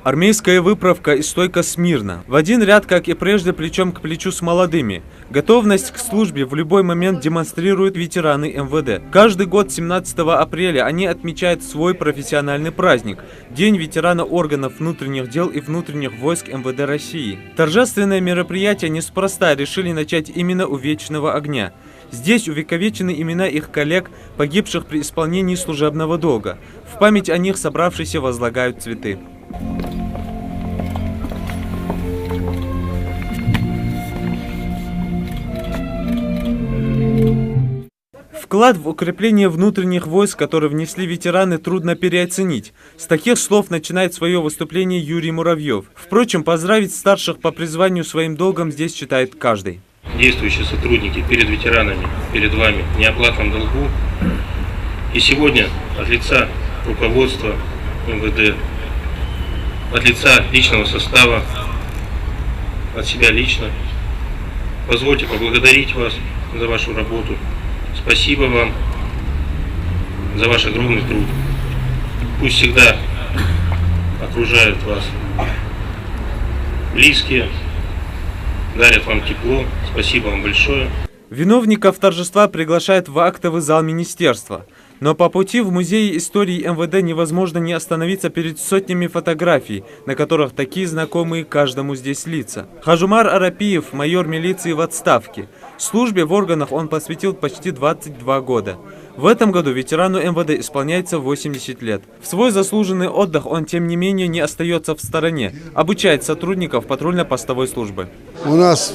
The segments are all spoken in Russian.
Армейская выправка и стойка смирно. В один ряд, как и прежде, плечом к плечу с молодыми. Готовность к службе в любой момент демонстрируют ветераны МВД. Каждый год 17 апреля они отмечают свой профессиональный праздник – День ветерана органов внутренних дел и внутренних войск МВД России. Торжественное мероприятие неспроста решили начать именно у Вечного огня. Здесь увековечены имена их коллег, погибших при исполнении служебного долга. В память о них собравшиеся возлагают цветы. Вклад в укрепление внутренних войск, который внесли ветераны, трудно переоценить. С таких слов начинает свое выступление Юрий Муравьев. Впрочем, поздравить старших по призванию своим долгом здесь считает каждый. Действующие сотрудники перед ветеранами, перед вами в неоплатном долгу. И сегодня от лица руководства МВД, от лица личного состава, от себя лично, позвольте поблагодарить вас за вашу работу. Спасибо вам за ваш огромный труд. Пусть всегда окружают вас близкие, дарят вам тепло. Спасибо вам большое. Виновников торжества приглашают в актовый зал министерства. Но по пути в музее истории МВД невозможно не остановиться перед сотнями фотографий, на которых такие знакомые каждому здесь лица. Хажумар Арапиев, майор милиции в отставке. Службе в органах он посвятил почти 22 года. В этом году ветерану МВД исполняется 80 лет. В свой заслуженный отдых он, тем не менее, не остается в стороне. Обучает сотрудников патрульно-постовой службы. У нас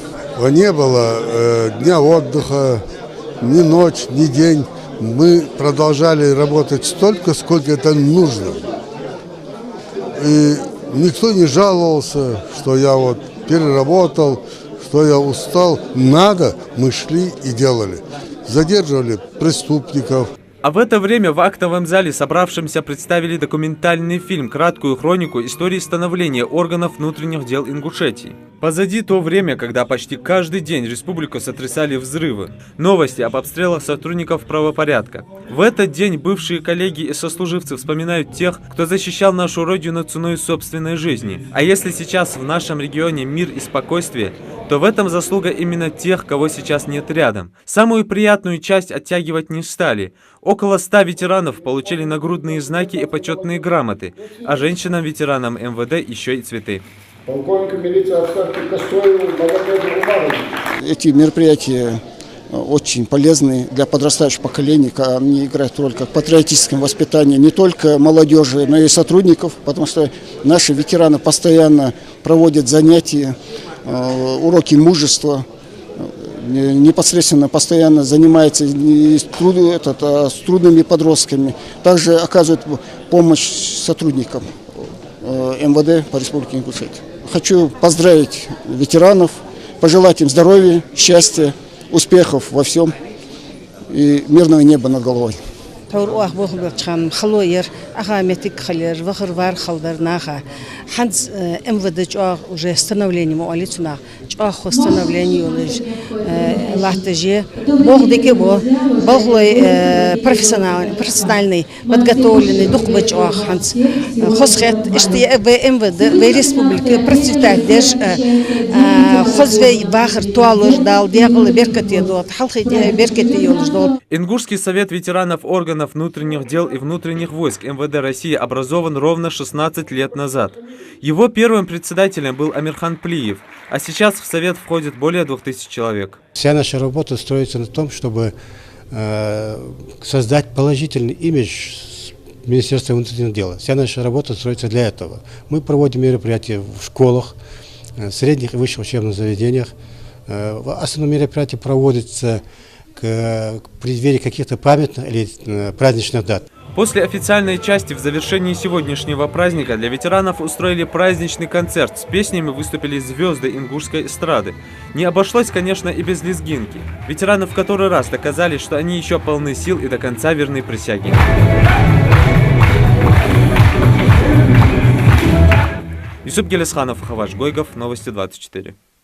не было дня отдыха, ни ночь, ни день. Мы продолжали работать столько, сколько это нужно. И никто не жаловался, что я вот переработал, что я устал. Надо, мы шли и делали. Задерживали преступников. А в это время в актовом зале собравшимся представили документальный фильм, краткую хронику истории становления органов внутренних дел Ингушетии. Позади то время, когда почти каждый день республику сотрясали взрывы, новости об обстрелах сотрудников правопорядка. В этот день бывшие коллеги и сослуживцы вспоминают тех, кто защищал нашу родину ценой собственной жизни. А если сейчас в нашем регионе мир и спокойствие, то в этом заслуга именно тех, кого сейчас нет рядом. Самую приятную часть оттягивать не стали. Около 100 ветеранов получили нагрудные знаки и почетные грамоты, а женщинам-ветеранам МВД еще и цветы. Полковник милиции отставки Костоеву, эти мероприятия очень полезны для подрастающего поколения. Они играют роль как патриотическое воспитание не только молодежи, но и сотрудников, потому что наши ветераны постоянно проводят занятия, уроки мужества, непосредственно постоянно занимаются с трудными подростками. Также оказывают помощь сотрудникам МВД по Республике Ингушетия. Хочу поздравить ветеранов, пожелать им здоровья, счастья, успехов во всем и мирного неба над головой. Тауруах бухлбачхан халоер ахаметик халер вахрвар халдарнаха ханс МВД чоа уже становление муалицуна чоа становление улж латаже богдеке бо боглой профессиональный подготовленный духбач чоа ханс хосхет ишти в МВД в республике процветать деш хозвей бахр туалуж дал дегл беркате дот халхи беркате юлж дот. Ингушский совет ветеранов органов внутренних дел и внутренних войск МВД России образован ровно 16 лет назад. Его первым председателем был Амирхан Плиев, а сейчас в совет входит более 2000 человек. Вся наша работа строится на том, чтобы создать положительный имидж Министерства внутренних дел. Вся наша работа строится для этого. Мы проводим мероприятия в школах, средних и высших учебных заведениях. Основные мероприятия проводятся к преддверии каких-то памятных или праздничных дат. После официальной части в завершении сегодняшнего праздника для ветеранов устроили праздничный концерт. С песнями выступили звезды ингушской эстрады. Не обошлось, конечно, и без лезгинки. Ветераны в который раз доказали, что они еще полны сил и до конца верны присяге. Юсуп Гелесханов, Хаваш Гойгов, Новости 24.